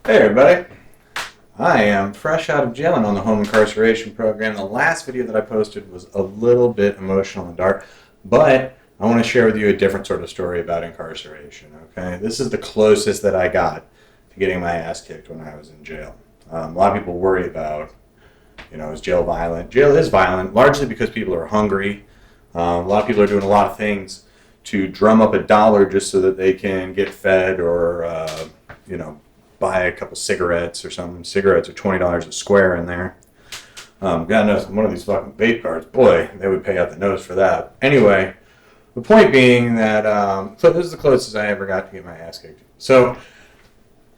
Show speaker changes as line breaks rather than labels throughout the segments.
Hey everybody, I am fresh out of jail and on the home incarceration program. The last video that I posted was a little bit emotional and dark, but I want to share with you a different sort of story about incarceration, okay? This is the closest that I got to getting my ass kicked when I was in jail. A lot of people worry about, is jail violent? Jail is violent, largely because people are hungry. A lot of people are doing a lot of things to drum up a dollar just so that they can get fed or, buy a couple cigarettes or something. Cigarettes are $20 a square in there. God knows, one of these fucking vape cards, boy, they would pay out the nose for that. Anyway, the point being that, so this is the closest I ever got to get my ass kicked. So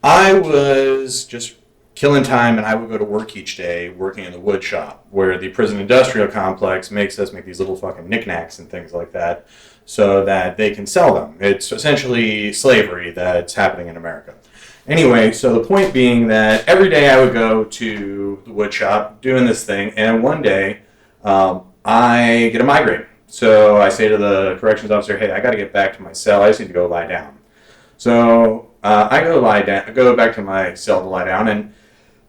I was just killing time, and I would go to work each day working in the wood shop, where the prison industrial complex makes us make these little fucking knickknacks and things like that so that they can sell them. It's essentially slavery that's happening in America. Anyway, so the point being that every day I would go to the wood shop doing this thing, and one day I get a migraine. So I say to the corrections officer, hey, I got to get back to my cell. I just need to go lie down. So I go lie down. I go back to my cell to lie down, and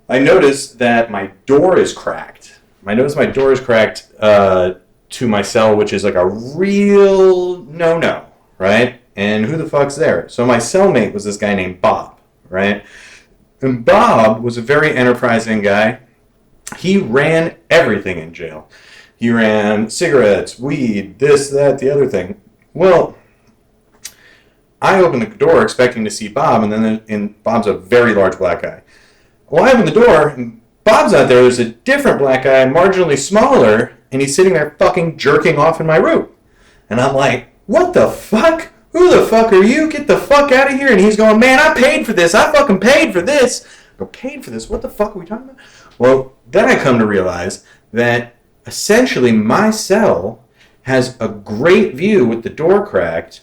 I notice that my door is cracked. I notice my door is cracked to my cell, which is like a real no-no, right? And who the fuck's there? So my cellmate was this guy named Bob. Right? And Bob was a very enterprising guy. He ran everything in jail. He ran cigarettes, weed, this, that, the other thing. Well, I opened the door expecting to see Bob, and Bob's a very large black guy. Well, I open the door, and Bob's not there. There's a different black guy, marginally smaller, and he's sitting there fucking jerking off in my room. And I'm like, what the fuck? Who the fuck are you? Get the fuck out of here. And he's going, man, I paid for this. I fucking paid for this. I go, paid for this? What the fuck are we talking about? Well, then I come to realize that essentially my cell has a great view with the door cracked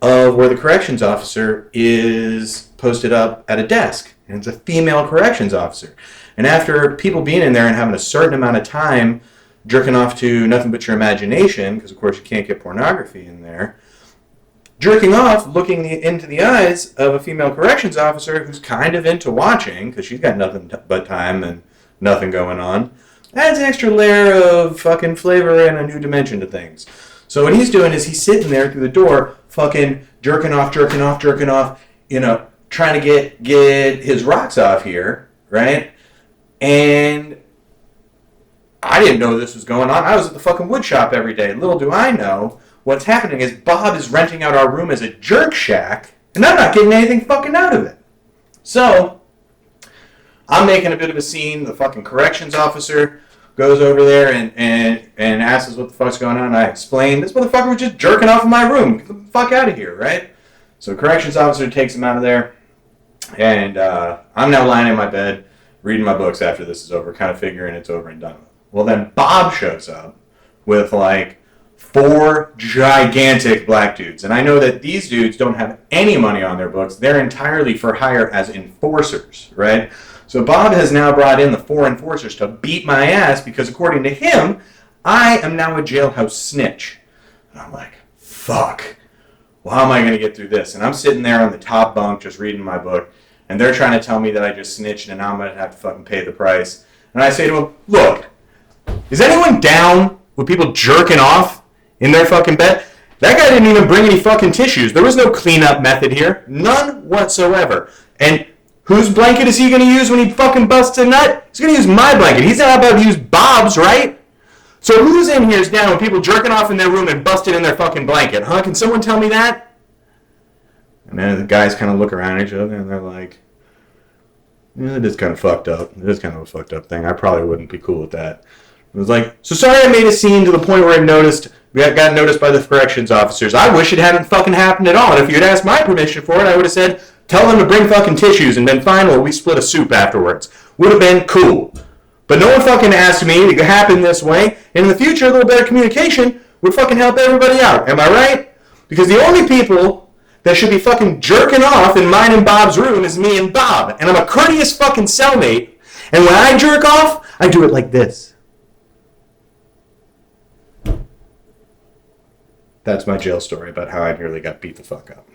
of where the corrections officer is posted up at a desk. And it's a female corrections officer. And after people being in there and having a certain amount of time jerking off to nothing but your imagination, because of course you can't get pornography in there, jerking off, looking into the eyes of a female corrections officer who's kind of into watching, because she's got nothing but time and nothing going on, adds an extra layer of fucking flavor and a new dimension to things. So what he's doing is he's sitting there through the door, fucking jerking off, trying to get his rocks off here, right? And I didn't know this was going on. I was at the fucking wood shop every day. Little do I know, what's happening is Bob is renting out our room as a jerk shack, and I'm not getting anything fucking out of it. So, I'm making a bit of a scene. The fucking corrections officer goes over there and asks us what the fuck's going on. I explain, this motherfucker was just jerking off in my room. Get the fuck out of here, right? So, the corrections officer takes him out of there, and I'm now lying in my bed, reading my books after this is over, kind of figuring it's over and done with. Well, then Bob shows up with, 4 gigantic black dudes. And I know that these dudes don't have any money on their books. They're entirely for hire as enforcers, right? So Bob has now brought in the 4 enforcers to beat my ass because according to him, I am now a jailhouse snitch. And I'm like, fuck. Well, how am I going to get through this? And I'm sitting there on the top bunk just reading my book, and they're trying to tell me that I just snitched and now I'm going to have to fucking pay the price. And I say to them, look, is anyone down with people jerking off in their fucking bed? That guy didn't even bring any fucking tissues. There was no cleanup method here. None whatsoever. And whose blanket is he going to use when he fucking busts a nut? He's going to use my blanket. He's not about to use Bob's, right? So who's in here is down with people jerking off in their room and busting in their fucking blanket, huh? Can someone tell me that? And then the guys kind of look around at each other and they're like, yeah, it is kind of fucked up. It is kind of a fucked up thing. I probably wouldn't be cool with that. It was like, so sorry I made a scene to the point where we got noticed by the corrections officers. I wish it hadn't fucking happened at all. And if you had asked my permission for it, I would have said, tell them to bring fucking tissues and then fine, well, we split a soup afterwards. Would have been cool. But no one fucking asked me to happen this way. And in the future, a little better communication would fucking help everybody out. Am I right? Because the only people that should be fucking jerking off in mine and Bob's room is me and Bob. And I'm a courteous fucking cellmate. And when I jerk off, I do it like this. That's my jail story about how I nearly got beat the fuck up.